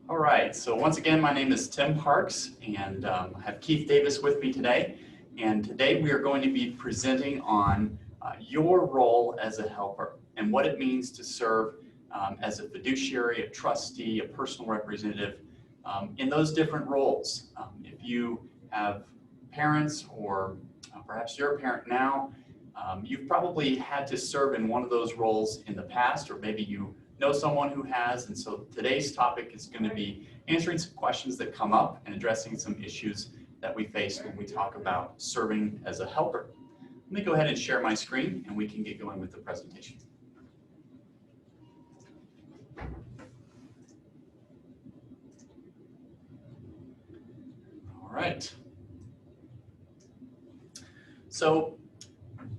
All right, so once again, my name is Tim Parks, and I have Keith Davis with me today. And today we are going to be presenting on your role as a helper and what it means to serve as a fiduciary, a trustee, a personal representative in those different roles. If you have parents or perhaps you're a parent now, you've probably had to serve in one of those roles in the past, or maybe you know someone who has. And so today's topic is going to be answering some questions that come up and addressing some issues that we face when we talk about serving as a helper. Let me go ahead and share my screen and we can get going with the presentation. All right. So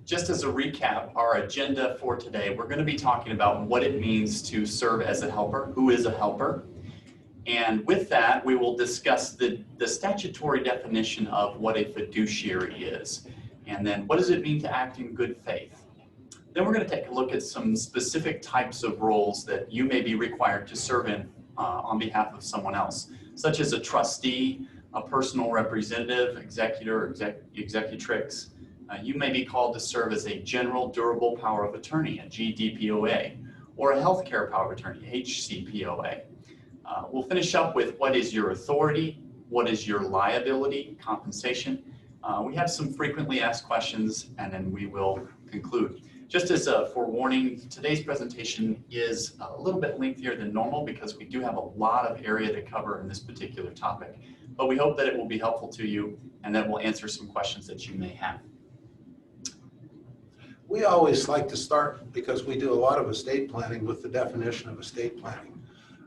just as a recap, our agenda for today, we're going to be talking about what it means to serve as a helper, who is a helper. And with that, we will discuss the statutory definition of what a fiduciary is. And then what does it mean to act in good faith? Then we're going to take a look at some specific types of roles that you may be required to serve in on behalf of someone else, such as a trustee, a personal representative, executor, executrix. You may be called to serve as a general durable power of attorney, a GDPOA, or a healthcare power of attorney, HCPOA. We'll finish up with what is your authority, what is your liability, compensation. We have some frequently asked questions, and then we will conclude. Just as a forewarning, today's presentation is a little bit lengthier than normal because we do have a lot of area to cover in this particular topic. But we hope that it will be helpful to you and that we'll answer some questions that you may have. We always like to start, because we do a lot of estate planning, with the definition of estate planning.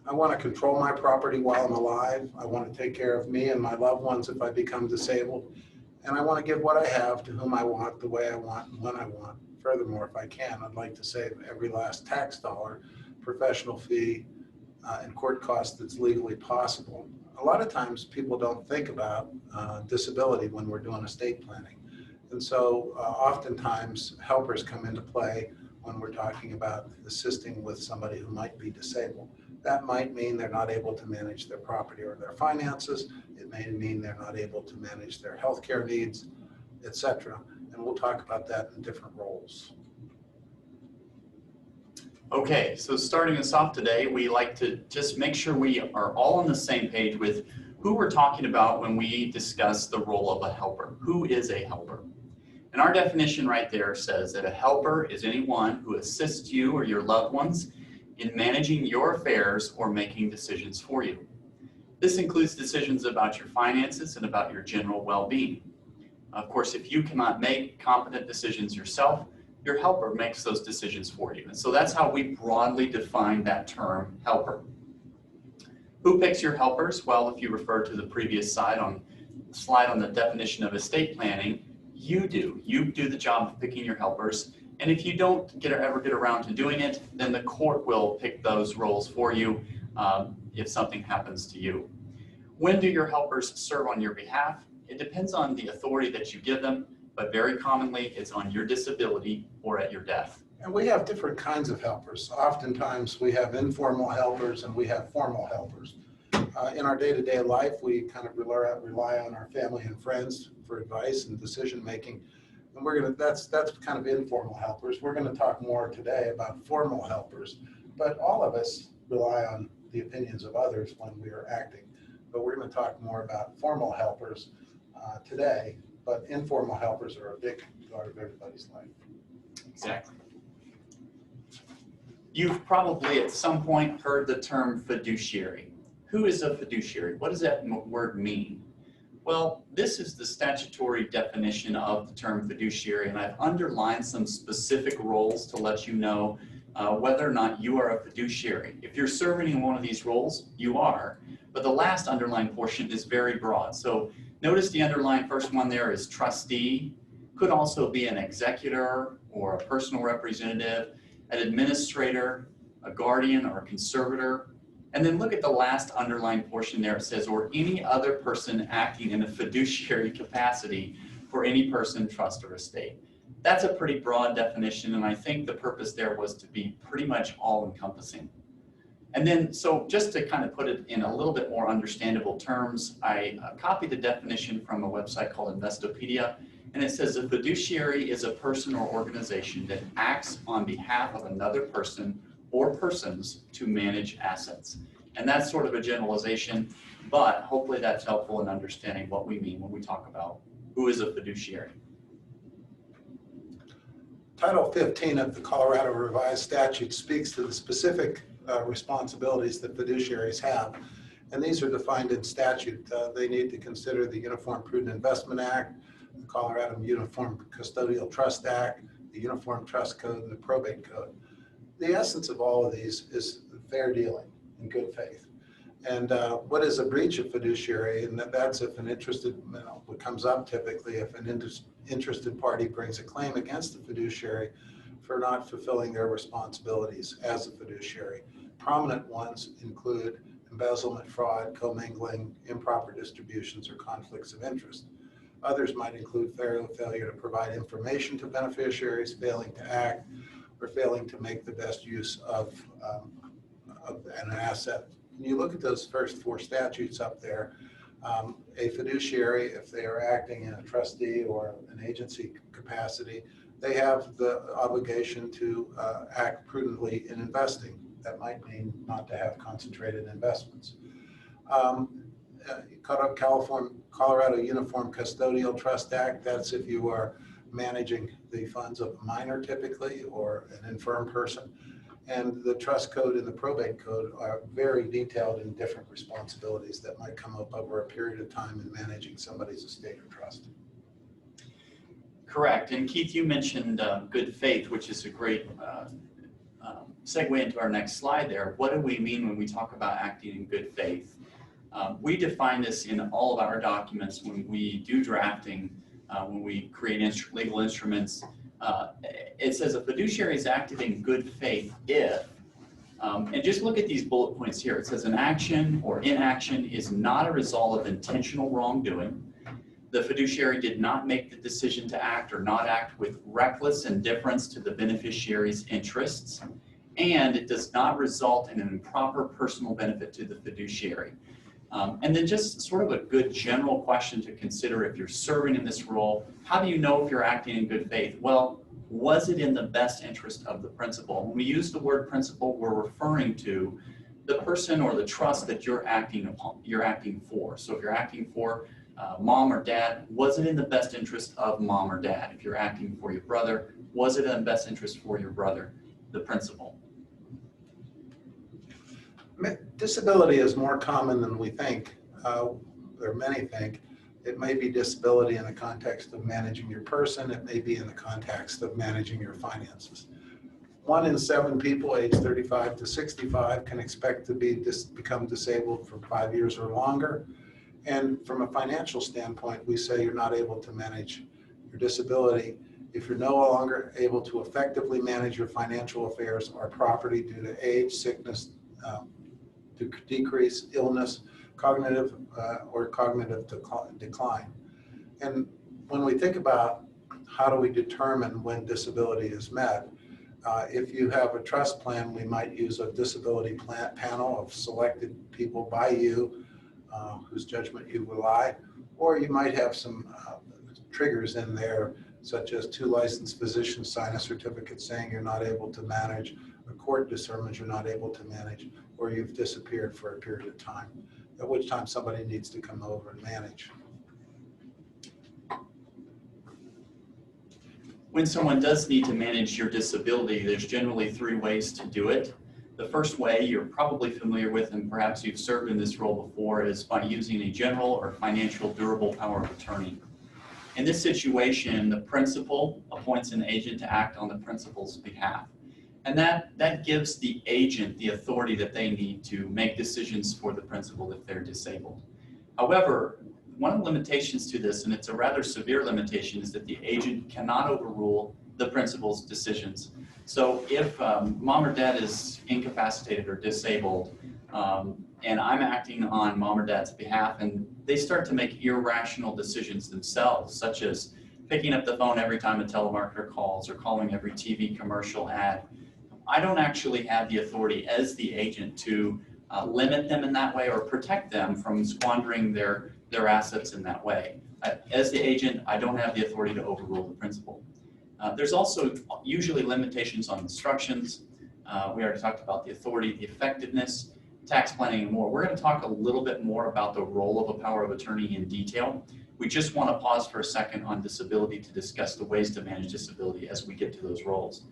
I want to control my property while I'm alive. I want to take care of me and my loved ones if I become disabled. And I want to give what I have to whom I want, the way I want, and when I want. Furthermore, if I can, I'd like to save every last tax dollar, professional fee, and court cost that's legally possible. A lot of times people don't think about disability when we're doing estate planning. And so oftentimes helpers come into play when we're talking about assisting with somebody who might be disabled. That might mean they're not able to manage their property or their finances. It may mean they're not able to manage their healthcare needs, etc. And we'll talk about that in different roles. Okay, so starting us off today, we like to just make sure we are all on the same page with who we're talking about when we discuss the role of a helper. Who is a helper? And our definition right there says that a helper is anyone who assists you or your loved ones in managing your affairs or making decisions for you. This includes decisions about your finances and about your general well-being. Of course, if you cannot make competent decisions yourself, your helper makes those decisions for you. And so that's how we broadly define that term, helper. Who picks your helpers? Well, if you refer to the previous slide on the definition of estate planning, you do. You do the job of picking your helpers. And if you don't ever get around to doing it, then the court will pick those roles for you if something happens to you. When do your helpers serve on your behalf? It depends on the authority that you give them, but very commonly it's on your disability or at your death. And we have different kinds of helpers. Oftentimes we have informal helpers and we have formal helpers. In our day-to-day life, we kind of rely on our family and friends for advice and decision making. And that's kind of informal helpers. We're going to talk more today about formal helpers, but all of us rely on the opinions of others when we are acting. But we're going to talk more about formal helpers today, but informal helpers are a big part of everybody's life. Exactly. You've probably at some point heard the term fiduciary. Who is a fiduciary? What does that word mean? Well, this is the statutory definition of the term fiduciary, and I've underlined some specific roles to let you know whether or not you are a fiduciary. If you're serving in one of these roles, you are, but the last underlined portion is very broad. So notice the underlined first one there is trustee, could also be an executor or a personal representative, an administrator, a guardian or a conservator. And then look at the last underlined portion there. It says, or any other person acting in a fiduciary capacity for any person, trust, or estate. That's a pretty broad definition, and I think the purpose there was to be pretty much all-encompassing. And then, so just to kind of put it in a little bit more understandable terms, I copied the definition from a website called Investopedia, and it says a fiduciary is a person or organization that acts on behalf of another person or persons to manage assets. And that's sort of a generalization, but hopefully that's helpful in understanding what we mean when we talk about who is a fiduciary. Title 15 of the Colorado Revised Statute speaks to the specific responsibilities that fiduciaries have. And these are defined in statute. They need to consider the Uniform Prudent Investment Act, the Colorado Uniform Custodial Trust Act, the Uniform Trust Code, and the Probate Code. The essence of all of these is fair dealing and good faith. And what is a breach of fiduciary? And that's if an interested, what comes up typically if an interested party brings a claim against the fiduciary for not fulfilling their responsibilities as a fiduciary. Prominent ones include embezzlement, fraud, commingling, improper distributions, or conflicts of interest. Others might include failure to provide information to beneficiaries, failing to act, or failing to make the best use of an asset. When you look at those first four statutes up there, a fiduciary, if they are acting in a trustee or an agency capacity, they have the obligation to act prudently in investing. That might mean not to have concentrated investments. Colorado Uniform Custodial Trust Act, that's if you are managing the funds of a minor typically or an infirm person. And the trust code and the probate code are very detailed in different responsibilities that might come up over a period of time in managing somebody's estate or trust. Correct. And Keith, you mentioned good faith, which is a great segue into our next slide there. What do we mean when we talk about acting in good faith? We define this in all of our documents when we do drafting, when we create legal instruments. It says a fiduciary is acted in good faith if, and just look at these bullet points here. It says an action or inaction is not a result of intentional wrongdoing. The fiduciary did not make the decision to act or not act with reckless indifference to the beneficiary's interests, and it does not result in an improper personal benefit to the fiduciary. And then just sort of a good general question to consider if you're serving in this role. How do you know if you're acting in good faith? Well, was it in the best interest of the principal? When we use the word principal, we're referring to the person or the trust that you're acting for. So if you're acting for mom or dad, was it in the best interest of mom or dad? If you're acting for your brother, was it in the best interest for your brother, the principal? Disability is more common than we think, or many think. It may be disability in the context of managing your person. It may be in the context of managing your finances. 1 in 7 people aged 35 to 65 can expect to become disabled for 5 years or longer. And from a financial standpoint, we say you're not able to manage your disability if you're no longer able to effectively manage your financial affairs or property due to age, sickness, to decrease, illness, cognitive decline. And when we think about how do we determine when disability is met, if you have a trust plan, we might use a disability plan panel of selected people by you, whose judgment you rely, or you might have some triggers in there, such as 2 licensed physicians sign a certificate saying you're not able to manage, a court determines you're not able to manage, or you've disappeared for a period of time, at which time somebody needs to come over and manage. When someone does need to manage your disability, there's generally 3 ways to do it. The first way you're probably familiar with, and perhaps you've served in this role before, is by using a general or financial durable power of attorney. In this situation, the principal appoints an agent to act on the principal's behalf. And that gives the agent the authority that they need to make decisions for the principal if they're disabled. However, one of the limitations to this, and it's a rather severe limitation, is that the agent cannot overrule the principal's decisions. So if mom or dad is incapacitated or disabled, and I'm acting on mom or dad's behalf, and they start to make irrational decisions themselves, such as picking up the phone every time a telemarketer calls or calling every TV commercial ad, I don't actually have the authority as the agent to limit them in that way or protect them from squandering their assets in that way. As the agent, I don't have the authority to overrule the principal. There's also usually limitations on instructions. We already talked about the authority, the effectiveness, tax planning, and more. We're going to talk a little bit more about the role of a power of attorney in detail. We just want to pause for a second on disability to discuss the ways to manage disability as we get to those roles.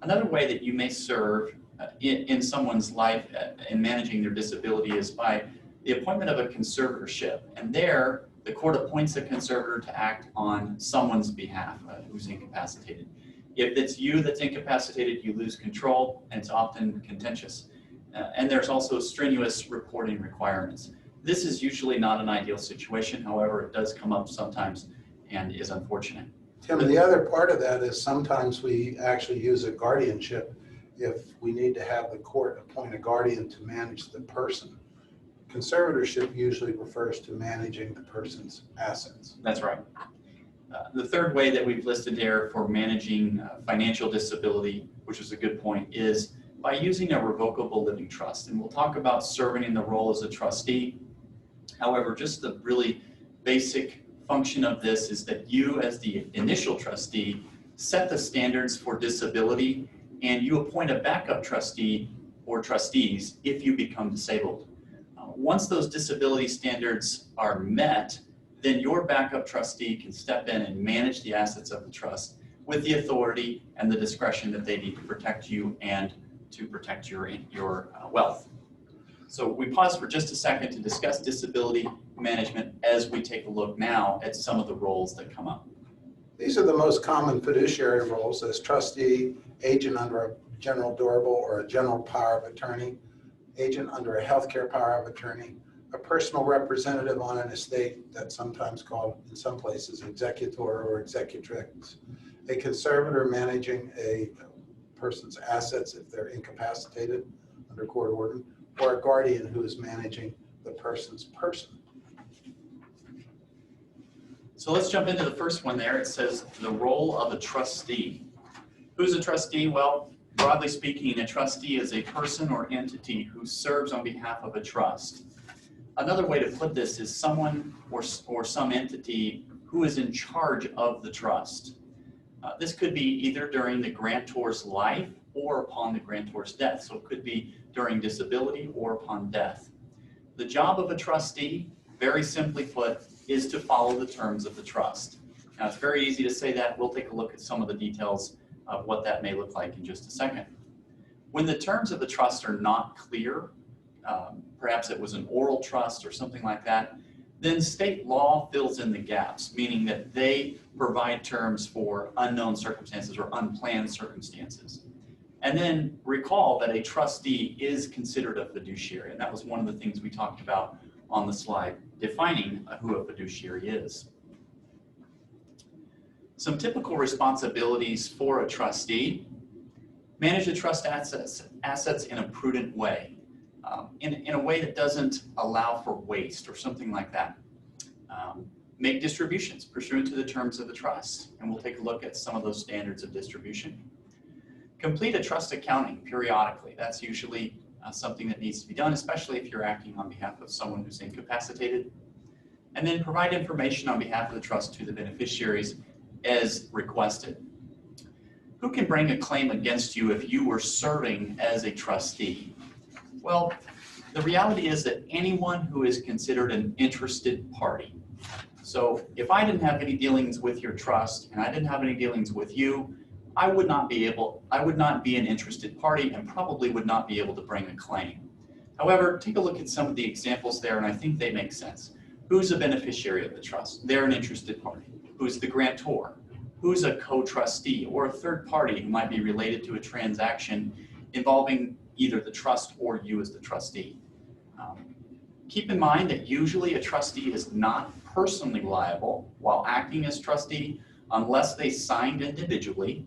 Another way that you may serve in someone's life in managing their disability is by the appointment of a conservatorship. And there, the court appoints a conservator to act on someone's behalf who's incapacitated. If it's you that's incapacitated, you lose control, and it's often contentious. And there's also strenuous reporting requirements. This is usually not an ideal situation. However, it does come up sometimes and is unfortunate. Tim, the other part of that is sometimes we actually use a guardianship if we need to have the court appoint a guardian to manage the person. Conservatorship usually refers to managing the person's assets. That's right. The third way that we've listed there for managing financial disability, which is a good point, is by using a revocable living trust. And we'll talk about serving in the role as a trustee. However, just the really basic function of this is that you, as the initial trustee, set the standards for disability, and you appoint a backup trustee or trustees if you become disabled. Once those disability standards are met, then your backup trustee can step in and manage the assets of the trust with the authority and the discretion that they need to protect you and to protect your wealth. So we pause for just a second to discuss disability management as we take a look now at some of the roles that come up. These are the most common fiduciary roles as trustee, agent under a general durable or a general power of attorney, agent under a healthcare power of attorney, a personal representative on an estate that's sometimes called, in some places, executor or executrix, a conservator managing a person's assets if they're incapacitated under court order, or a guardian who is managing the person's person. So let's jump into the first one there. It says the role of a trustee. Who's a trustee? Well, broadly speaking, a trustee is a person or entity who serves on behalf of a trust. Another way to put this is someone or some entity who is in charge of the trust. This could be either during the grantor's life or upon the grantor's death. So it could be during disability or upon death. The job of a trustee, very simply put, is to follow the terms of the trust. Now, it's very easy to say that. We'll take a look at some of the details of what that may look like in just a second. When the terms of the trust are not clear, perhaps it was an oral trust or something like that, then state law fills in the gaps, meaning that they provide terms for unknown circumstances or unplanned circumstances. And then recall that a trustee is considered a fiduciary, and that was one of the things we talked about on the slide, defining who a fiduciary is. Some typical responsibilities for a trustee: manage the trust assets in a prudent way, in a way that doesn't allow for waste or something like that. Make distributions pursuant to the terms of the trust, and we'll take a look at some of those standards of distribution. Complete a trust accounting periodically. That's usually something that needs to be done, especially if you're acting on behalf of someone who's incapacitated. And then provide information on behalf of the trust to the beneficiaries as requested. Who can bring a claim against you if you were serving as a trustee? Well, the reality is that anyone who is considered an interested party. So if I didn't have any dealings with your trust and I didn't have any dealings with you, I would not be an interested party and probably would not be able to bring a claim. However, take a look at some of the examples there, and I think they make sense. Who's a beneficiary of the trust? They're an interested party. Who's the grantor? Who's a co-trustee or a third party who might be related to a transaction involving either the trust or you as the trustee? Keep in mind that usually a trustee is not personally liable while acting as trustee unless they signed individually,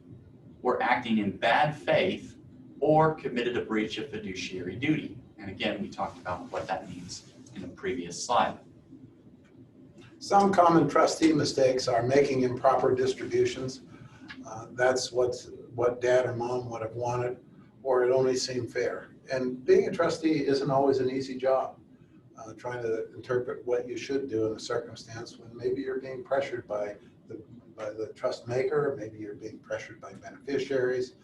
were acting in bad faith, or committed a breach of fiduciary duty. And again, we talked about what that means in a previous slide. Some common trustee mistakes are making improper distributions. That's what dad or mom would have wanted, or it only seemed fair. And being a trustee isn't always an easy job. Trying to interpret what you should do in a circumstance when maybe you're being pressured by the trust maker, maybe you're being pressured by beneficiaries,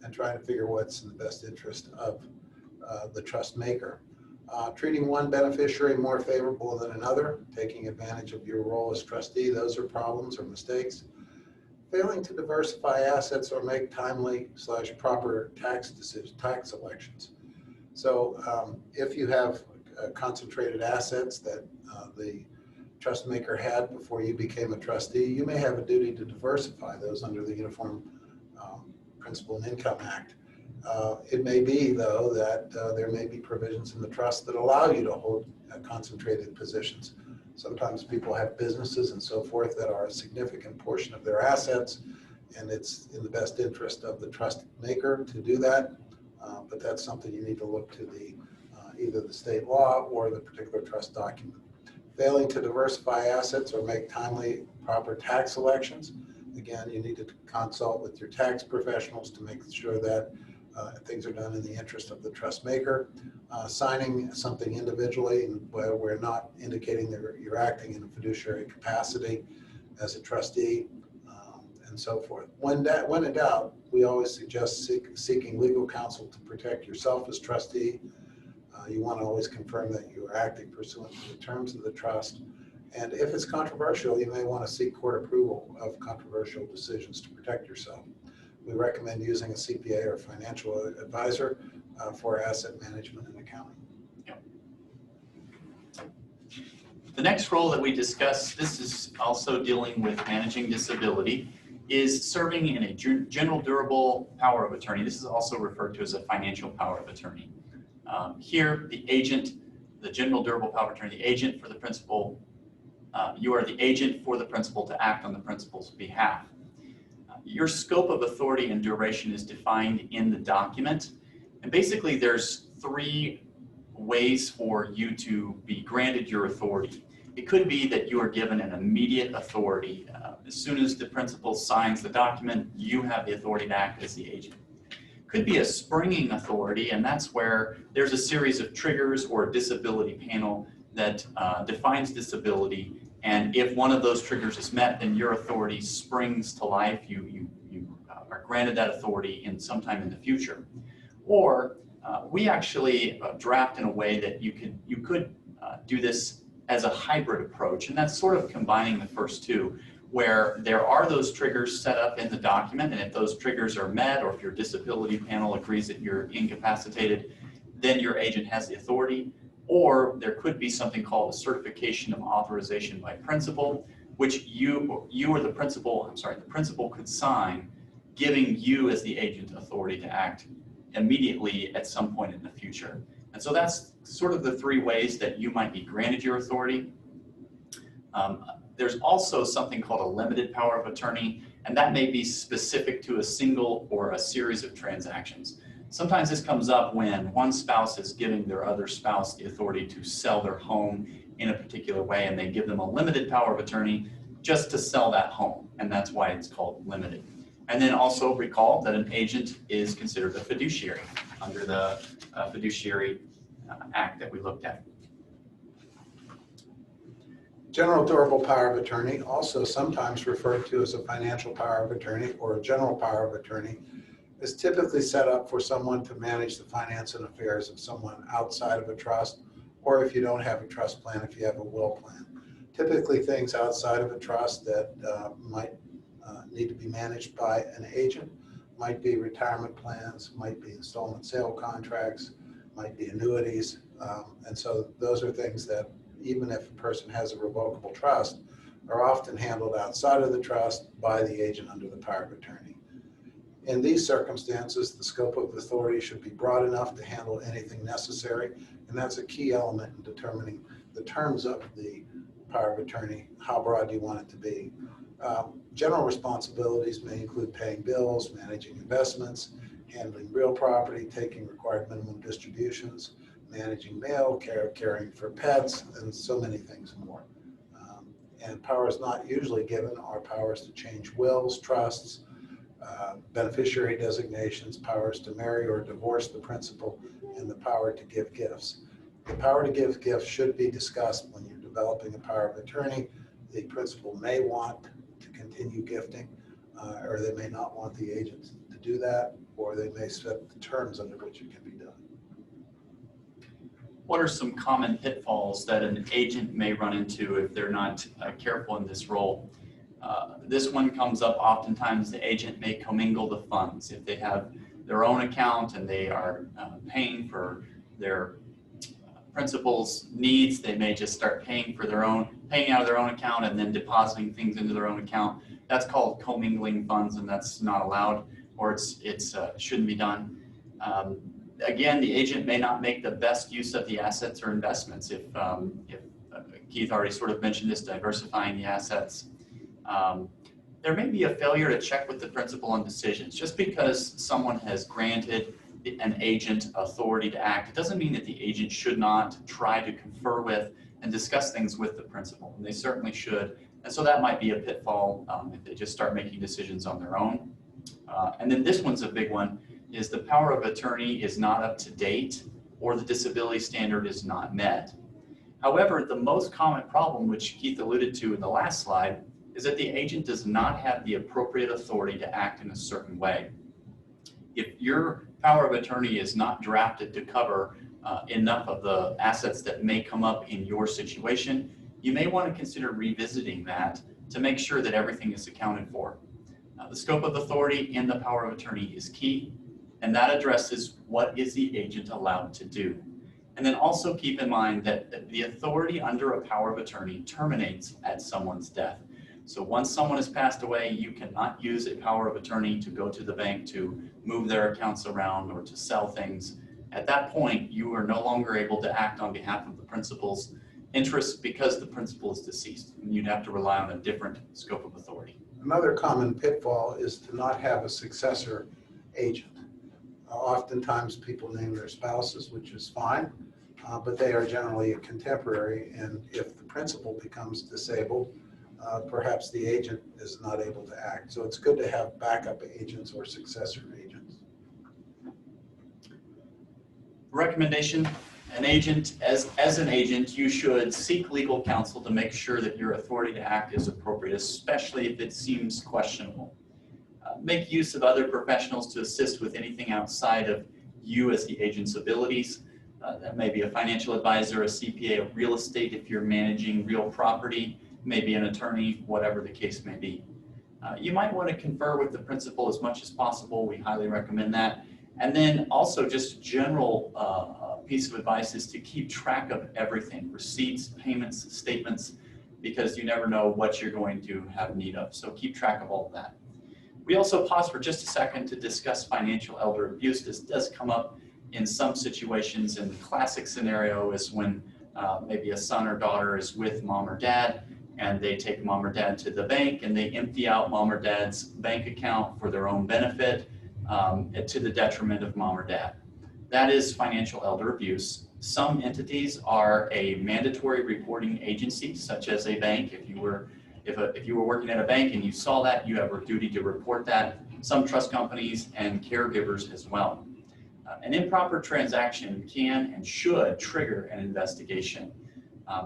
and trying to figure what's in the best interest of the trust maker. Treating one beneficiary more favorable than another, taking advantage of your role as trustee, those are problems or mistakes. Failing to diversify assets or make timely/proper tax decisions, tax elections. So if you have concentrated assets that the trust maker had before you became a trustee, you may have a duty to diversify those under the Uniform Principal and Income Act. It may be, though, that there may be provisions in the trust that allow you to hold concentrated positions. Sometimes people have businesses and so forth that are a significant portion of their assets, and it's in the best interest of the trust maker to do that. But that's something you need to look to either the state law or the particular trust document. Failing to diversify assets or make timely, proper tax elections. Again, you need to consult with your tax professionals to make sure that things are done in the interest of the trust maker. Signing something individually where we're not indicating that you're acting in a fiduciary capacity as a trustee, and so forth. When in doubt, we always suggest seeking legal counsel to protect yourself as trustee. You want to always confirm that you are acting pursuant to the terms of the trust. And if it's controversial, you may want to seek court approval of controversial decisions to protect yourself. We recommend using a CPA or financial advisor for asset management and accounting. Yep. The next role that we discuss, this is also dealing with managing disability, is serving in a general durable power of attorney. This is also referred to as a financial power of attorney. Here, the agent, the general durable power of attorney, the agent for the principal, you are the agent for the principal to act on the principal's behalf. Your scope of authority and duration is defined in the document. And basically, there's 3 ways for you to be granted your authority. It could be that you are given an immediate authority. As soon as the principal signs the document, you have the authority to act as the agent. Could be a springing authority, and that's where there's a series of triggers or a disability panel that defines disability, and if one of those triggers is met, then your authority springs to life. You are granted that authority in sometime in the future. Or we actually draft in a way that you could do this as a hybrid approach, and that's sort of combining the first two, where there are those triggers set up in the document, and if those triggers are met, or if your disability panel agrees that you're incapacitated, then your agent has the authority. Or there could be something called a certification of authorization by principal, which you or the principal could sign, giving you as the agent authority to act immediately at some point in the future. And so that's sort of the 3 ways that you might be granted your authority. There's also something called a limited power of attorney, and that may be specific to a single or a series of transactions. Sometimes this comes up when one spouse is giving their other spouse the authority to sell their home in a particular way, and they give them a limited power of attorney just to sell that home, and that's why it's called limited. And then also recall that an agent is considered a fiduciary under the Fiduciary Act that we looked at. General durable power of attorney, also sometimes referred to as a financial power of attorney or a general power of attorney, is typically set up for someone to manage the finance and affairs of someone outside of a trust, or if you don't have a trust plan, if you have a will plan. Typically things outside of a trust that might need to be managed by an agent might be retirement plans, might be installment sale contracts, might be annuities. And so those are things that, even if a person has a revocable trust, are often handled outside of the trust by the agent under the power of attorney. In these circumstances, the scope of authority should be broad enough to handle anything necessary, and that's a key element in determining the terms of the power of attorney. How broad do you want it to be? General responsibilities may include paying bills, managing investments, handling real property, taking required minimum distributions, managing mail, caring for pets, and so many things more. And powers not usually given are powers to change wills, trusts, beneficiary designations, powers to marry or divorce the principal, and the power to give gifts. The power to give gifts should be discussed when you're developing a power of attorney. The principal may want to continue gifting, or they may not want the agent to do that, or they may set the terms under which it can be done. What are some common pitfalls that an agent may run into if they're not careful in this role? This one comes up oftentimes. The agent may commingle the funds. If they have their own account and they are paying for their principal's needs, they may just start paying out of their own account and then depositing things into their own account. That's called commingling funds, and that's not allowed, or it's shouldn't be done. Again, the agent may not make the best use of the assets or investments. If Keith already sort of mentioned this, diversifying the assets. There may be a failure to check with the principal on decisions. Just because someone has granted an agent authority to act, it doesn't mean that the agent should not try to confer with and discuss things with the principal. And they certainly should. And so that might be a pitfall if they just start making decisions on their own. And then this one's a big one, is the power of attorney is not up to date or the disability standard is not met. However, the most common problem, which Keith alluded to in the last slide, is that the agent does not have the appropriate authority to act in a certain way. If your power of attorney is not drafted to cover enough of the assets that may come up in your situation, you may want to consider revisiting that to make sure that everything is accounted for. The scope of authority in the power of attorney is key, and that addresses what is the agent allowed to do. And then also keep in mind that the authority under a power of attorney terminates at someone's death. So once someone has passed away, you cannot use a power of attorney to go to the bank to move their accounts around or to sell things. At that point, you are no longer able to act on behalf of the principal's interests because the principal is deceased, and you'd have to rely on a different scope of authority. Another common pitfall is to not have a successor agent. Oftentimes people name their spouses, which is fine, but they are generally a contemporary, and if the principal becomes disabled, perhaps the agent is not able to act. So it's good to have backup agents or successor agents. Recommendation: an agent, as an agent, you should seek legal counsel to make sure that your authority to act is appropriate, especially if it seems questionable. Make use of other professionals to assist with anything outside of you as the agent's abilities. That may be a financial advisor, a CPA, a real estate if you're managing real property, maybe an attorney, whatever the case may be. You might want to confer with the principal as much as possible. We highly recommend that. And then also just general piece of advice is to keep track of everything, receipts, payments, statements, because you never know what you're going to have need of. So keep track of all of that. We also pause for just a second to discuss financial elder abuse. This does come up in some situations, and the classic scenario is when maybe a son or daughter is with mom or dad, and they take mom or dad to the bank and they empty out mom or dad's bank account for their own benefit to the detriment of mom or dad. That is financial elder abuse. Some entities are a mandatory reporting agency, such as a bank. If you were working at a bank and you saw that, you have a duty to report that. Some trust companies and caregivers as well. An improper transaction can and should trigger an investigation.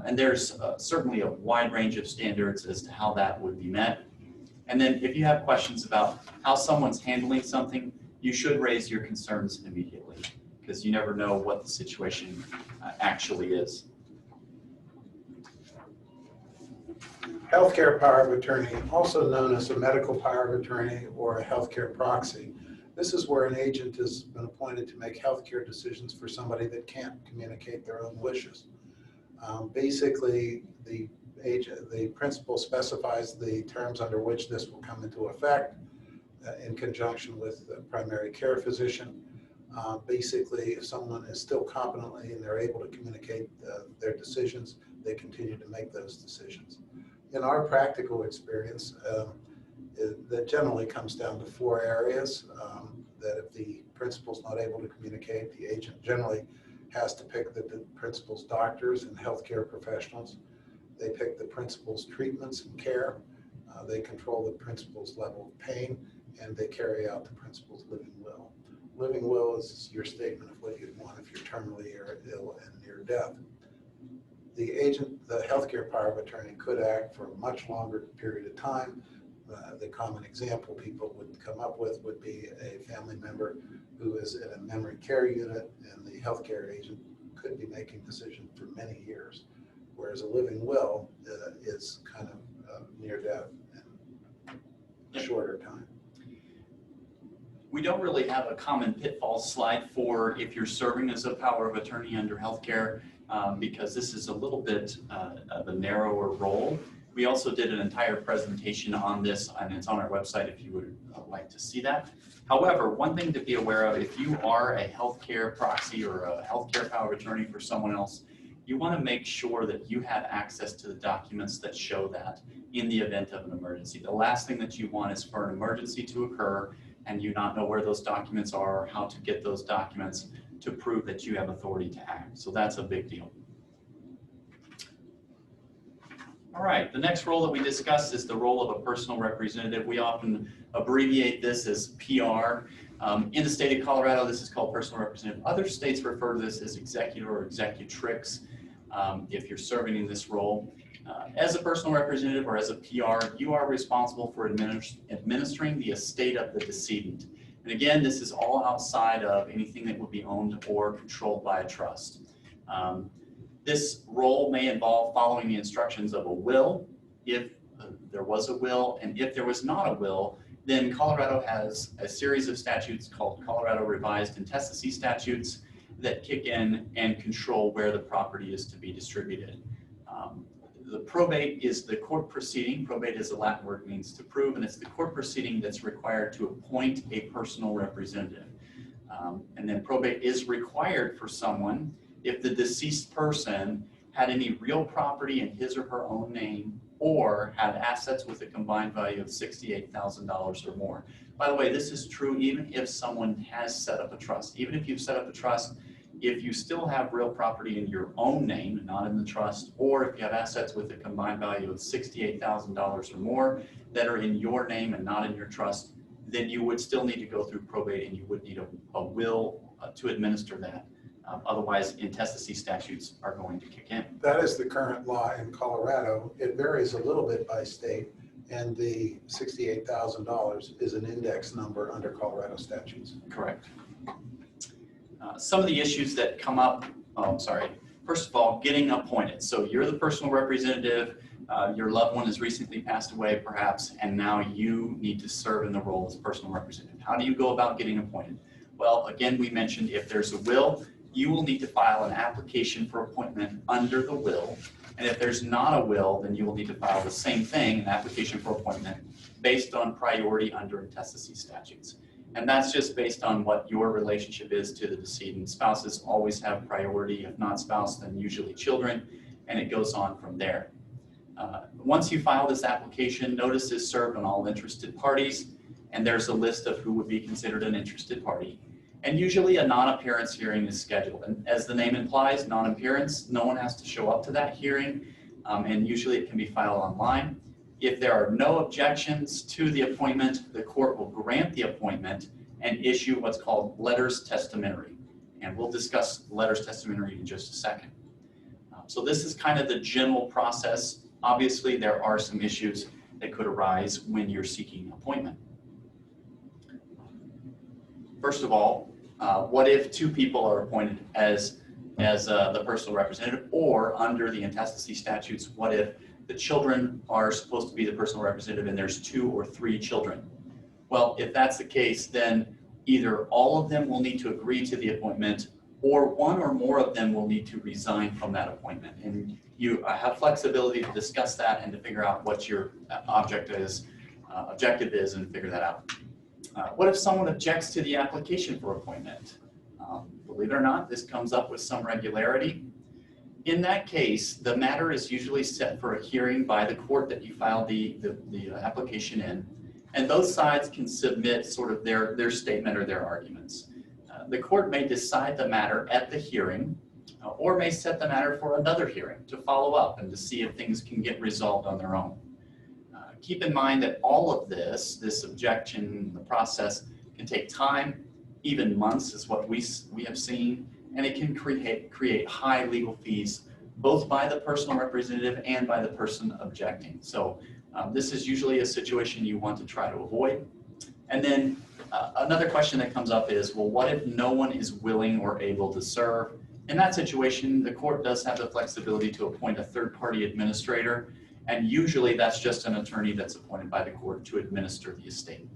And there's certainly a wide range of standards as to how that would be met. And then if you have questions about how someone's handling something, you should raise your concerns immediately, because you never know what the situation actually is. Healthcare power of attorney, also known as a medical power of attorney or a healthcare proxy. This is where an agent has been appointed to make healthcare decisions for somebody that can't communicate their own wishes. Basically, the principal specifies the terms under which this will come into effect in conjunction with the primary care physician. Basically, if someone is still competently and they're able to communicate their decisions, they continue to make those decisions. In our practical experience, that generally comes down to 4 areas. That if the principal's not able to communicate, the agent generally has to pick the principal's doctors and healthcare professionals. They pick the principal's treatments and care. They control the principal's level of pain, and they carry out the principal's living will. Living will is your statement of what you'd want if you're terminally ill and near death. The agent, the healthcare power of attorney, could act for a much longer period of time. The common example people would come up with would be a family member who is in a memory care unit, and the healthcare agent could be making decisions for many years, whereas a living will is kind of near death and a shorter time. We don't really have a common pitfall slide for if you're serving as a power of attorney under healthcare, because this is a little bit of a narrower role. We also did an entire presentation on this, and it's on our website if you would like to see that. However, one thing to be aware of, if you are a healthcare proxy or a healthcare power of attorney for someone else, you want to make sure that you have access to the documents that show that in the event of an emergency. The last thing that you want is for an emergency to occur and you not know where those documents are or how to get those documents to prove that you have authority to act. So that's a big deal. All right, the next role that we discussed is the role of a personal representative. We often abbreviate this as PR. In the state of Colorado, this is called personal representative. Other states refer to this as executor or executrix if you're serving in this role. As a personal representative or as a PR, you are responsible for administering the estate of the decedent. And again, this is all outside of anything that would be owned or controlled by a trust. This role may involve following the instructions of a will, if there was a will, and if there was not a will, then Colorado has a series of statutes called Colorado Revised Intestacy Statutes that kick in and control where the property is to be distributed. The probate is the court proceeding. Probate is a Latin word, means to prove, and it's the court proceeding that's required to appoint a personal representative. And then probate is required for someone if the deceased person had any real property in his or her own name or had assets with a combined value of $68,000 or more. By the way, this is true even if someone has set up a trust. Even if you've set up a trust, if you still have real property in your own name, not in the trust, or if you have assets with a combined value of $68,000 or more that are in your name and not in your trust, then you would still need to go through probate and you would need a will to administer that. Otherwise, intestacy statutes are going to kick in. That is the current law in Colorado. It varies a little bit by state, and the $68,000 is an index number under Colorado statutes. Correct. Some of the issues that come up, first of all, getting appointed. So you're the personal representative, your loved one has recently passed away perhaps, and now you need to serve in the role as personal representative. How do you go about getting appointed? Well, again, we mentioned if there's a will, you will need to file an application for appointment under the will. And if there's not a will, then you will need to file the same thing, an application for appointment, based on priority under intestacy statutes. And that's just based on what your relationship is to the decedent. Spouses always have priority. If not spouse, then usually children, and it goes on from there. Once you file this application, notice is served on all interested parties, and there's a list of who would be considered an interested party. And usually a non-appearance hearing is scheduled. And as the name implies, non-appearance, no one has to show up to that hearing, and usually it can be filed online. If there are no objections to the appointment, the court will grant the appointment and issue what's called letters testamentary. And we'll discuss letters testamentary in just a second. So this is kind of the general process. Obviously, there are some issues that could arise when you're seeking appointment. First of all, what if two people are appointed as the personal representative, or under the intestacy statutes, what if the children are supposed to be the personal representative and there's 2 or 3 children? Well, if that's the case, then either all of them will need to agree to the appointment, or one or more of them will need to resign from that appointment. And you have flexibility to discuss that and to figure out what your objective is and figure that out. What if someone objects to the application for appointment? Believe it or not, this comes up with some regularity. In that case, the matter is usually set for a hearing by the court that you filed the application in, and both sides can submit sort of their statement or their arguments. The court may decide the matter at the hearing, or may set the matter for another hearing to follow up and to see if things can get resolved on their own. keep in mind that all of this objection, the process can take time, even months is what we have seen, and it can create high legal fees, both by the personal representative and by the person objecting. So this is usually a situation you want to try to avoid. And then another question that comes up is, well, what if no one is willing or able to serve? In that situation, the court does have the flexibility to appoint a third-party administrator, and usually that's just an attorney that's appointed by the court to administer the estate.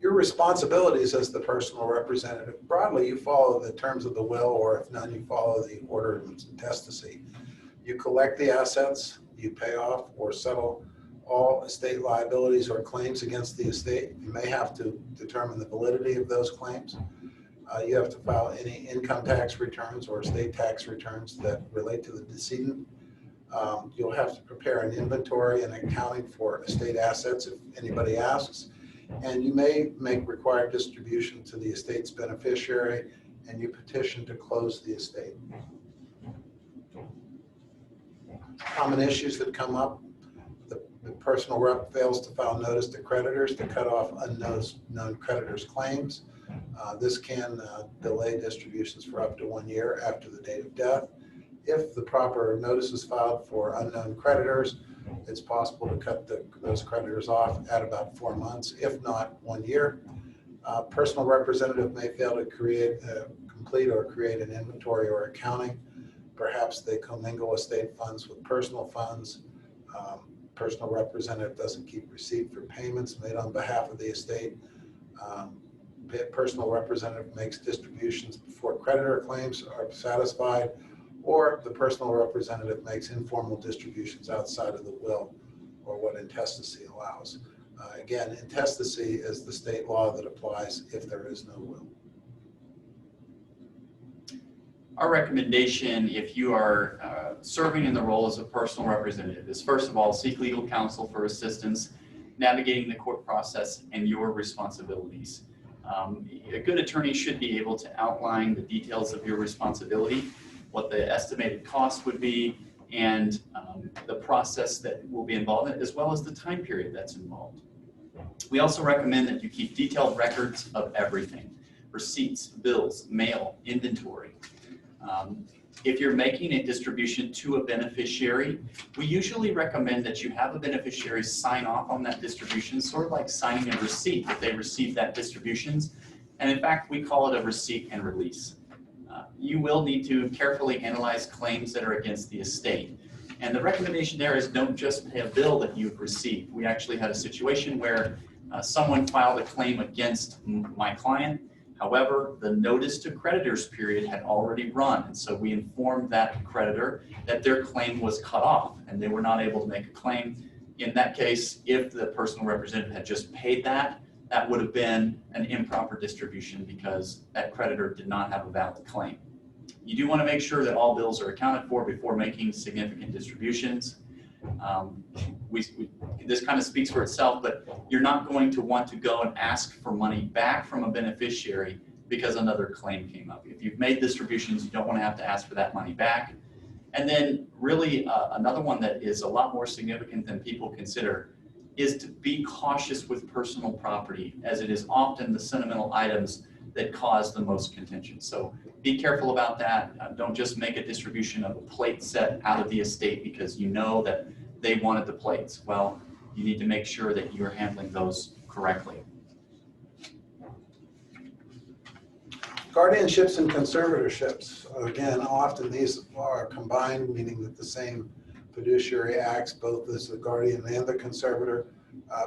Your responsibilities as the personal representative, broadly, you follow the terms of the will, or if none, you follow the order of intestacy. You collect the assets, you pay off or settle all estate liabilities or claims against the estate. You may have to determine the validity of those claims. You have to file any income tax returns or estate tax returns that relate to the decedent. You'll have to prepare an inventory and accounting for estate assets if anybody asks. And you may make required distribution to the estate's beneficiary, and you petition to close the estate. Common issues that come up: the personal rep fails to file notice to creditors to cut off unknown creditors' claims. This can delay distributions for up to 1 year after the date of death. If the proper notice is filed for unknown creditors, it's possible to cut those creditors off at about 4 months, if not 1 year. Personal representative may fail to complete or create an inventory or accounting. Perhaps they commingle estate funds with personal funds. Personal representative doesn't keep receipt for payments made on behalf of the estate. Personal representative makes distributions before creditor claims are satisfied, or the personal representative makes informal distributions outside of the will or what intestacy allows. Again, intestacy is the state law that applies if there is no will. Our recommendation, if you are serving in the role as a personal representative, is first of all, seek legal counsel for assistance navigating the court process and your responsibilities. A good attorney should be able to outline the details of your responsibility, what the estimated cost would be, and the process that will be involved in it, as well as the time period that's involved. We also recommend that you keep detailed records of everything: receipts, bills, mail, inventory. If you're making a distribution to a beneficiary, we usually recommend that you have a beneficiary sign off on that distribution, sort of like signing a receipt that they received that distributions. And in fact, we call it a receipt and release. You will need to carefully analyze claims that are against the estate. And the recommendation there is don't just pay a bill that you've received. We actually had a situation where someone filed a claim against my client. However, the notice to creditors period had already run, and so we informed that creditor that their claim was cut off and they were not able to make a claim. In that case, if the personal representative had just paid that, that would have been an improper distribution because that creditor did not have a valid claim. You do want to make sure that all bills are accounted for before making significant distributions. This kind of speaks for itself, but you're not going to want to go and ask for money back from a beneficiary because another claim came up. If you've made distributions, you don't want to have to ask for that money back. And then really another one that is a lot more significant than people consider is to be cautious with personal property, as it is often the sentimental items that cause the most contention. So be careful about that. Don't just make a distribution of a plate set out of the estate because you know that they wanted the plates. Well, you need to make sure that you're handling those correctly. Guardianships and conservatorships. Again, often these are combined, meaning that the same fiduciary acts both as the guardian and the conservator,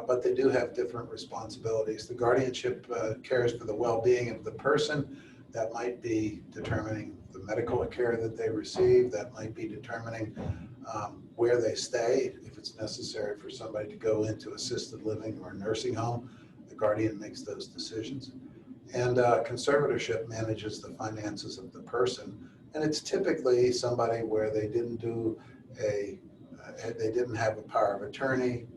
but they do have different responsibilities. The guardianship cares for the well-being of the person. That might be determining the medical care that they receive. That might be determining where they stay. If it's necessary for somebody to go into assisted living or a nursing home, the guardian makes those decisions. And conservatorship manages the finances of the person. And it's typically somebody where they didn't have a power of attorney,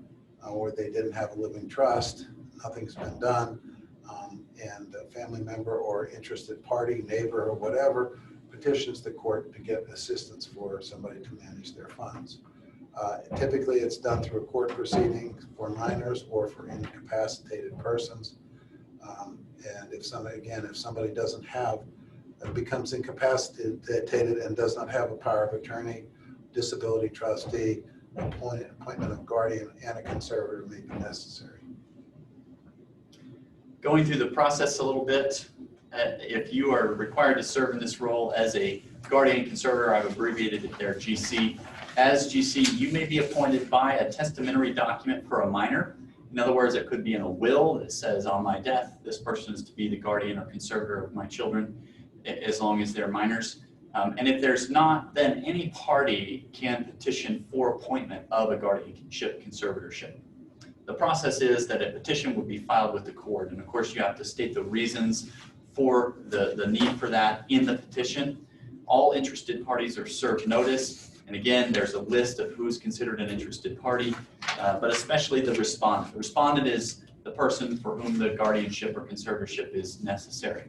or they didn't have a living trust, nothing's been done, and a family member or interested party, neighbor or whatever, petitions the court to get assistance for somebody to manage their funds. Typically, it's done through a court proceeding for minors or for incapacitated persons. And if somebody doesn't have, becomes incapacitated and does not have a power of attorney, disability trustee, appointment of guardian and a conservator may be necessary. Going through the process a little bit, if you are required to serve in this role as a guardian conservator, I've abbreviated it there, GC. As GC, you may be appointed by a testamentary document for a minor. In other words, it could be in a will that says, on my death, this person is to be the guardian or conservator of my children, as long as they're minors. And if there's not, then any party can petition for appointment of a guardianship conservatorship. The process is that a petition would be filed with the court. And of course, you have to state the reasons for the need for that in the petition. All interested parties are served notice. And again, there's a list of who's considered an interested party, but especially the respondent. The respondent is the person for whom the guardianship or conservatorship is necessary.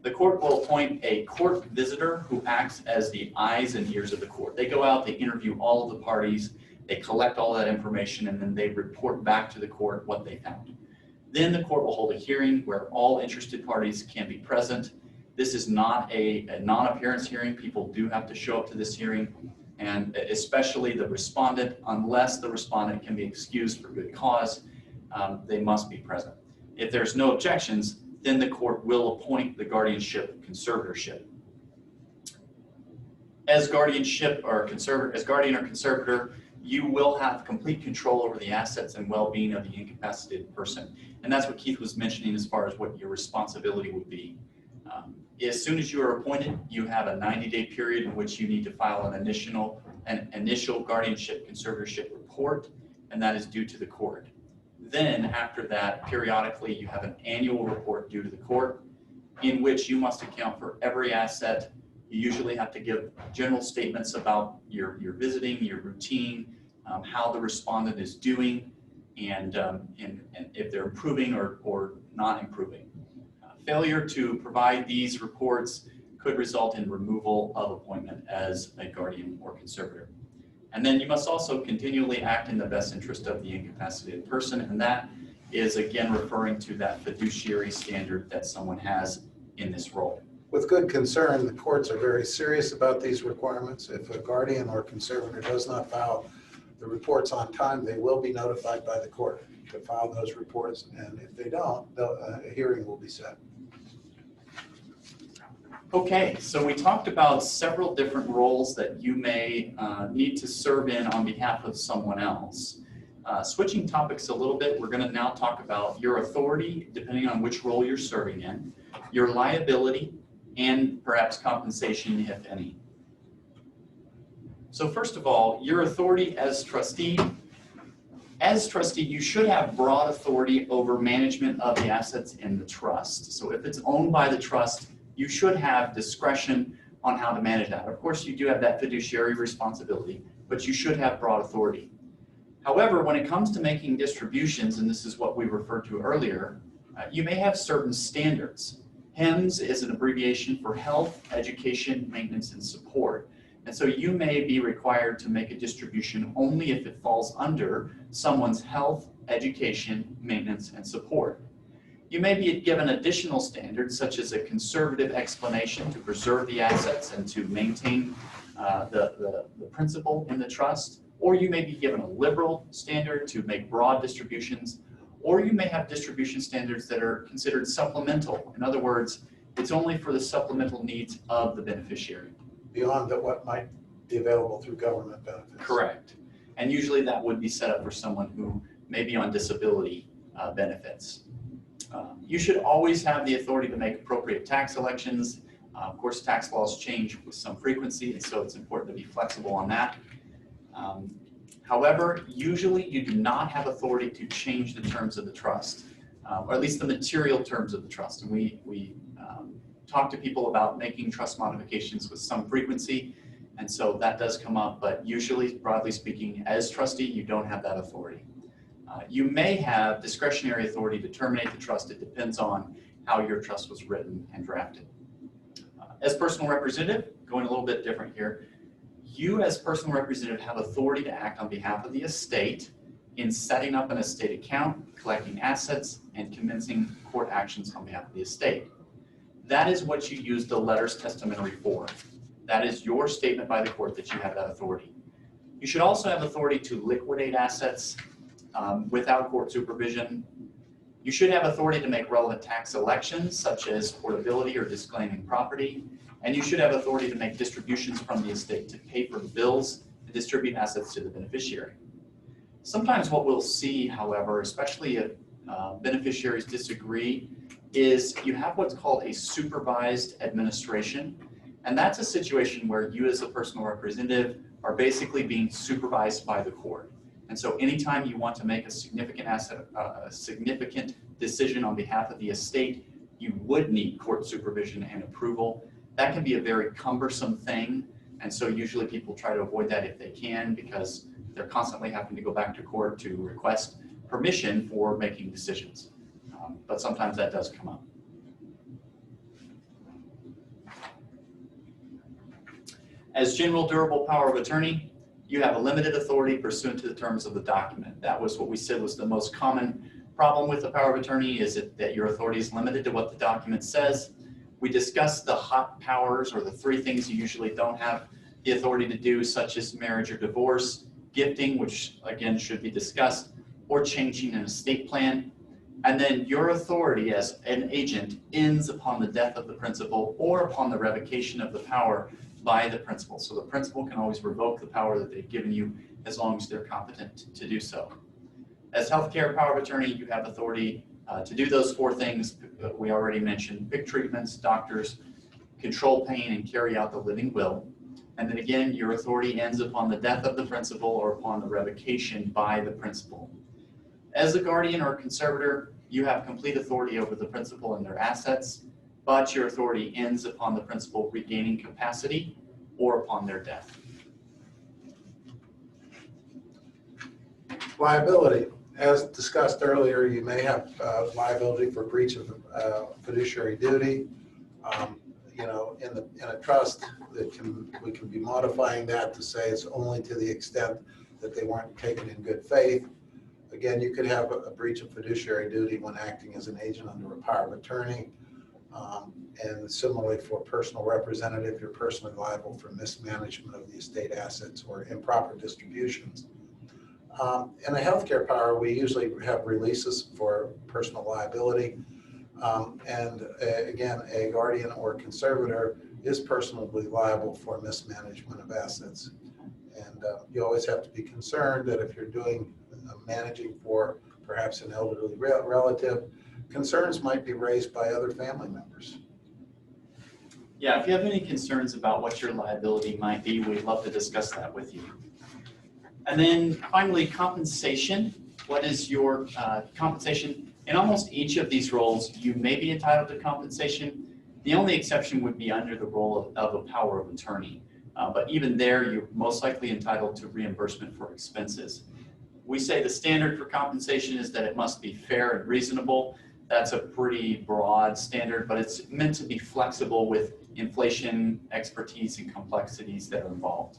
The court will appoint a court visitor who acts as the eyes and ears of the court. They go out, they interview all of the parties, they collect all that information, and then they report back to the court what they found. Then the court will hold a hearing where all interested parties can be present. This is not a non-appearance hearing. People do have to show up to this hearing, and especially the respondent, unless the respondent can be excused for good cause, they must be present. If there's no objections, then the court will appoint the guardianship conservatorship. As guardian or conservator, you will have complete control over the assets and well-being of the incapacitated person. And that's what Keith was mentioning as far as what your responsibility would be. As soon as you are appointed, you have a 90-day period in which you need to file an initial guardianship conservatorship report, and that is due to the court. Then after that, periodically, you have an annual report due to the court in which you must account for every asset. You usually have to give general statements about your visiting, your routine, how the respondent is doing, and if they're improving or not improving. Failure to provide these reports could result in removal of appointment as a guardian or conservator. And then you must also continually act in the best interest of the incapacitated person, and that is again referring to that fiduciary standard that someone has in this role. With good concern, the courts are very serious about these requirements. If a guardian or conservator does not file the reports on time, they will be notified by the court to file those reports, and if they don't, a hearing will be set. Okay, so we talked about several different roles that you may need to serve in on behalf of someone else. Switching topics a little bit, we're going to now talk about your authority, depending on which role you're serving in, your liability, and perhaps compensation, if any. So first of all, your authority as trustee. As trustee, you should have broad authority over management of the assets in the trust. So if it's owned by the trust, you should have discretion on how to manage that. Of course, you do have that fiduciary responsibility, but you should have broad authority. However, when it comes to making distributions, and this is what we referred to earlier, you may have certain standards. HEMS is an abbreviation for health, education, maintenance, and support. And so you may be required to make a distribution only if it falls under someone's health, education, maintenance, and support. You may be given additional standards, such as a conservative explanation to preserve the assets and to maintain the principal in the trust, or you may be given a liberal standard to make broad distributions, or you may have distribution standards that are considered supplemental. In other words, it's only for the supplemental needs of the beneficiary. Beyond what might be available through government benefits. Correct. And usually that would be set up for someone who may be on disability benefits. You should always have the authority to make appropriate tax elections. Of course, tax laws change with some frequency, and so it's important to be flexible on that. However, usually you do not have authority to change the terms of the trust, or at least the material terms of the trust. And we talk to people about making trust modifications with some frequency, and so that does come up, but usually, broadly speaking, as trustee, you don't have that authority. You may have discretionary authority to terminate the trust. It depends on how your trust was written and drafted. As personal representative, going a little bit different here, you as personal representative have authority to act on behalf of the estate in setting up an estate account, collecting assets, and commencing court actions on behalf of the estate. That is what you use the letters testamentary for. That is your statement by the court that you have that authority. You should also have authority to liquidate assets without court supervision. You should have authority to make relevant tax elections, such as portability or disclaiming property. And you should have authority to make distributions from the estate to pay for bills and distribute assets to the beneficiary. Sometimes what we'll see, however, especially if beneficiaries disagree, is you have what's called a supervised administration. And that's a situation where you as a personal representative are basically being supervised by the court. And so anytime you want to make a significant a significant decision on behalf of the estate, you would need court supervision and approval. That can be a very cumbersome thing. And so usually people try to avoid that if they can, because they're constantly having to go back to court to request permission for making decisions. But sometimes that does come up. As general durable power of attorney, you have a limited authority pursuant to the terms of the document. That was what we said was the most common problem with the power of attorney, is that your authority is limited to what the document says. We discussed the hot powers, or the three things you usually don't have the authority to do, such as marriage or divorce, gifting, which again should be discussed, or changing an estate plan. And then your authority as an agent ends upon the death of the principal or upon the revocation of the power by the principal. So the principal can always revoke the power that they've given you as long as they're competent to do so. As healthcare power of attorney, you have authority to do those four things we already mentioned: pick treatments, doctors, control pain, and carry out the living will. And then again, your authority ends upon the death of the principal or upon the revocation by the principal. As a guardian or conservator, you have complete authority over the principal and their assets, but your authority ends upon the principal regaining capacity or upon their death. Liability. As discussed earlier, you may have liability for breach of fiduciary duty. In a trust, we can be modifying that to say it's only to the extent that they weren't taken in good faith. Again, you could have a breach of fiduciary duty when acting as an agent under a power of attorney. And similarly for personal representative, you're personally liable for mismanagement of the estate assets or improper distributions. In a healthcare power, we usually have releases for personal liability. Again, a guardian or conservator is personally liable for mismanagement of assets. And you always have to be concerned that if you're doing managing for perhaps an elderly relative, concerns might be raised by other family members. Yeah, if you have any concerns about what your liability might be, we'd love to discuss that with you. And then finally, compensation. What is your compensation? In almost each of these roles, you may be entitled to compensation. The only exception would be under the role of a power of attorney. But even there, you're most likely entitled to reimbursement for expenses. We say the standard for compensation is that it must be fair and reasonable. That's a pretty broad standard, but it's meant to be flexible with inflation, expertise, and complexities that are involved.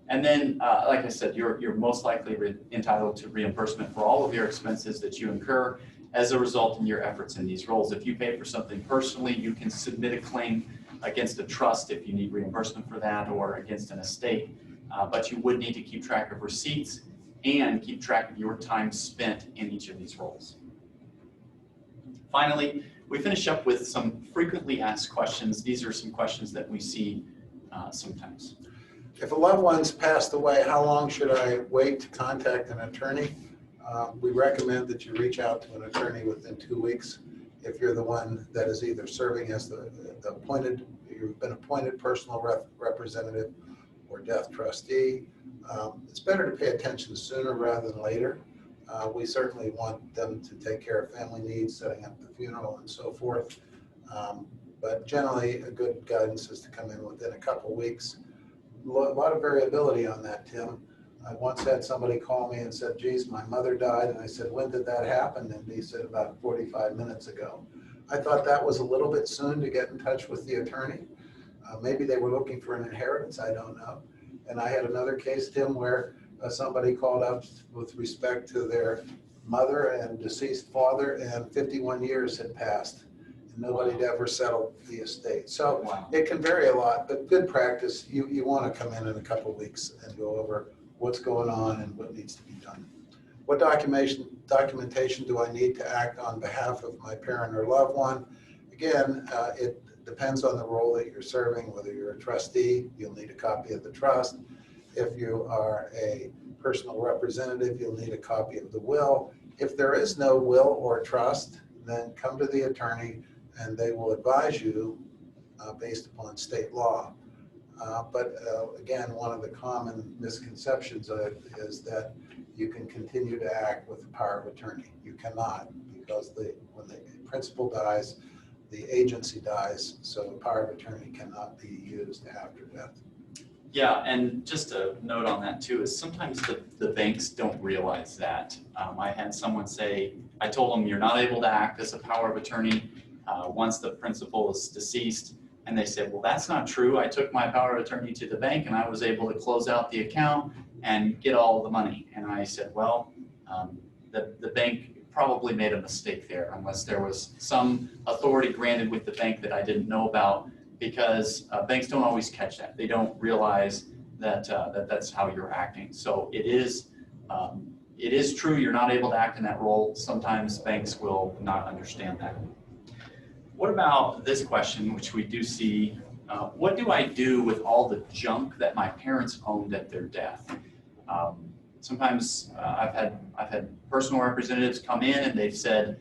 And then, like I said, you're most likely entitled to reimbursement for all of your expenses that you incur as a result in your efforts in these roles. If you pay for something personally, you can submit a claim against a trust if you need reimbursement for that, or against an estate. But you would need to keep track of receipts and keep track of your time spent in each of these roles. Finally, we finish up with some frequently asked questions. These are some questions that we see sometimes. If a loved one's passed away, how long should I wait to contact an attorney? We recommend that you reach out to an attorney within 2 weeks. If you're the one that is either serving as the appointed, you've been appointed personal representative or death trustee, it's better to pay attention sooner rather than later. We certainly want them to take care of family needs, setting up the funeral and so forth. But generally, a good guidance is to come in within a couple weeks. A lot of variability on that, Tim. I once had somebody call me and said, geez, my mother died. And I said, when did that happen? And he said, about 45 minutes ago. I thought that was a little bit soon to get in touch with the attorney. Maybe they were looking for an inheritance, I don't know. And I had another case, Tim, where somebody called up with respect to their mother and deceased father, and 51 years had passed, and nobody had ever settled the estate. So Wow. it can vary a lot, but good practice, you want to come in a couple of weeks and go over what's going on and what needs to be done. What documentation do I need to act on behalf of my parent or loved one? Again, it depends on the role that you're serving. Whether you're a trustee, you'll need a copy of the trust. If you are a personal representative, you'll need a copy of the will. If there is no will or trust, then come to the attorney and they will advise you based upon state law. But again, one of the common misconceptions is that you can continue to act with the power of attorney. You cannot, because when the principal dies, the agency dies, so the power of attorney cannot be used after death. Yeah, and just a note on that too is sometimes the banks don't realize that. I had someone say, I told them you're not able to act as a power of attorney once the principal is deceased. And they said, well, that's not true. I took my power of attorney to the bank and I was able to close out the account and get all the money. And I said, well, the bank probably made a mistake there unless there was some authority granted with the bank that I didn't know about, because banks don't always catch that. They don't realize that, that's how you're acting. So it is true you're not able to act in that role. Sometimes banks will not understand that. What about this question, which we do see, what do I do with all the junk that my parents owned at their death? Sometimes I've had personal representatives come in and they've said,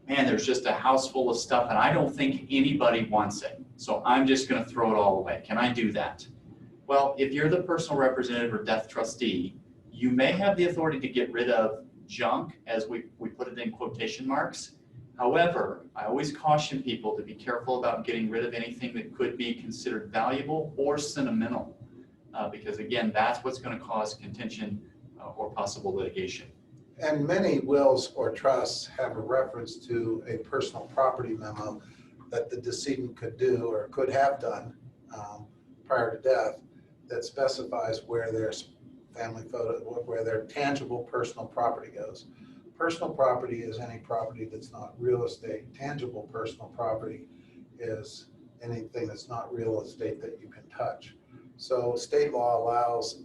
man, there's just a house full of stuff and I don't think anybody wants it. So I'm just gonna throw it all away. Can I do that? Well, if you're the personal representative or death trustee, you may have the authority to get rid of junk, as we put it in quotation marks. However, I always caution people to be careful about getting rid of anything that could be considered valuable or sentimental, because again, that's what's going to cause contention or possible litigation. And many wills or trusts have a reference to a personal property memo that the decedent could do or could have done prior to death that specifies where their family photo, where their tangible personal property goes. Personal property is any property that's not real estate. Tangible personal property is anything that's not real estate that you can touch. So state law allows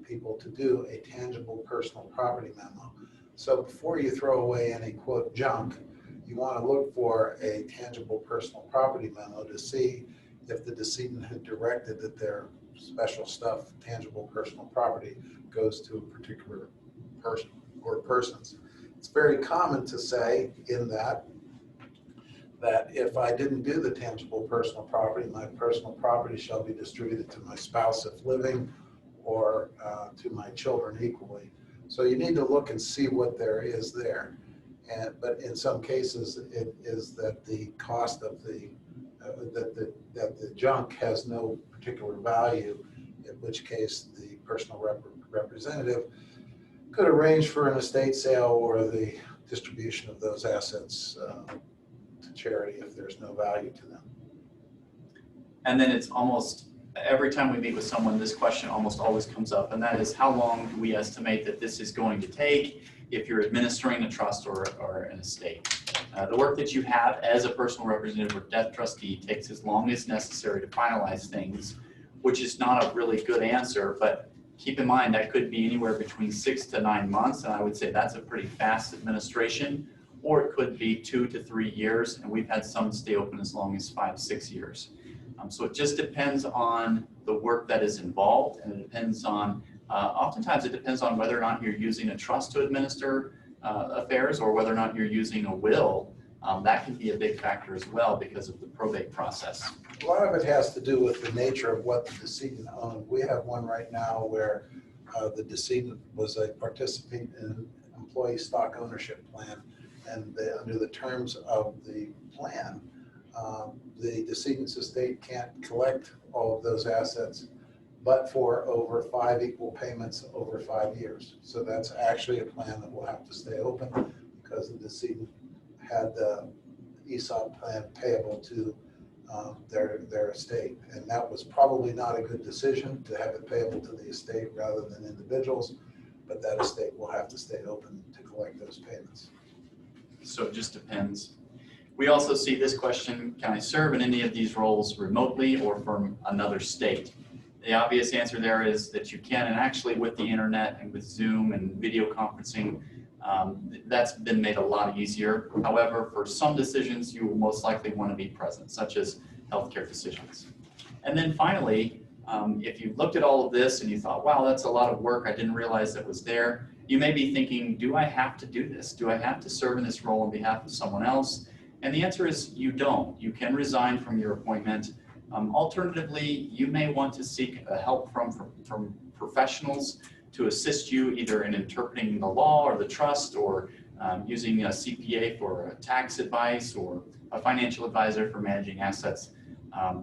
people to do a tangible personal property memo. So before you throw away any quote junk, you want to look for a tangible personal property memo to see if the decedent had directed that their special stuff, tangible personal property, goes to a particular person or persons. It's very common to say in that if I didn't do the tangible personal property, my personal property shall be distributed to my spouse if living or to my children equally. So you need to look and see what there is there. But in some cases, it is that the cost of that the junk has no particular value, in which case the personal representative could arrange for an estate sale or the distribution of those assets to charity if there's no value to them. And then it's almost, every time we meet with someone, this question almost always comes up, and that is, how long do we estimate that this is going to take if you're administering a trust or an estate? The work that you have as a personal representative or death trustee takes as long as necessary to finalize things, which is not a really good answer, but keep in mind that could be anywhere between 6 to 9 months, and I would say that's a pretty fast administration, or it could be 2 to 3 years, and we've had some stay open as long as 5 to 6 years. So it just depends on the work that is involved, and it depends on, oftentimes it depends on whether or not you're using a trust to administer affairs or whether or not you're using a will. That can be a big factor as well because of the probate process. A lot of it has to do with the nature of what the decedent owned. We have one right now where the decedent was a participant in an employee stock ownership plan, and under the terms of the plan, the decedent's estate can't collect all of those assets but for over 5 equal payments over 5 years. So that's actually a plan that will have to stay open because the decedent had the ESOP plan payable to their estate. And that was probably not a good decision to have it payable to the estate rather than individuals, but that estate will have to stay open to collect those payments. So it just depends. We also see this question, can I serve in any of these roles remotely or from another state? The obvious answer there is that you can, and actually with the internet and with Zoom and video conferencing, that's been made a lot easier. However, for some decisions, you will most likely want to be present, such as healthcare decisions. And then finally, if you've looked at all of this and you thought, wow, that's a lot of work, I didn't realize it was there, you may be thinking, do I have to do this? Do I have to serve in this role on behalf of someone else? And the answer is you don't. You can resign from your appointment. Alternatively, you may want to seek help from professionals to assist you either in interpreting the law or the trust, or using a CPA for tax advice, or a financial advisor for managing assets.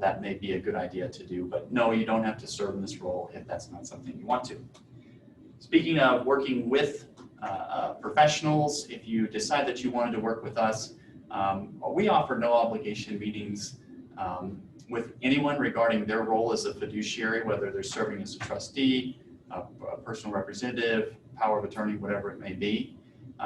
That may be a good idea to do, but no, you don't have to serve in this role if that's not something you want to. Speaking of working with professionals, if you decide that you wanted to work with us, we offer no obligation meetings with anyone regarding their role as a fiduciary, whether they're serving as a trustee, a personal representative, power of attorney, whatever it may be.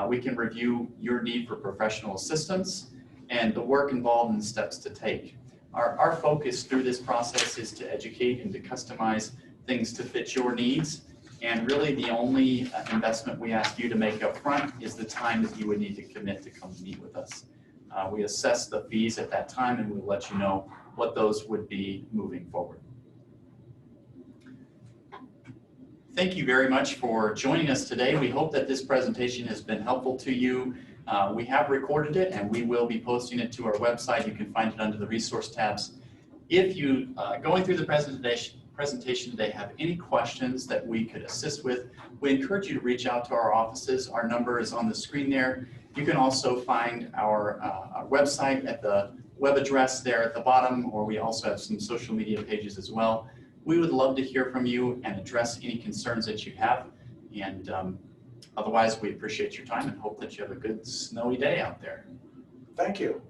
We can review your need for professional assistance and the work involved and the steps to take. Our focus through this process is to educate and to customize things to fit your needs. And really the only investment we ask you to make up front is the time that you would need to commit to come meet with us. We assess the fees at that time, and we'll let you know what those would be moving forward. Thank you very much for joining us today. We hope that this presentation has been helpful to you. We have recorded it and we will be posting it to our website. You can find it under the resource tabs. If you, going through the presentation today, have any questions that we could assist with, we encourage you to reach out to our offices. Our number is on the screen there. You can also find our website at the web address there at the bottom, or we also have some social media pages as well. We would love to hear from you and address any concerns that you have. And otherwise, we appreciate your time and hope that you have a good snowy day out there. Thank you.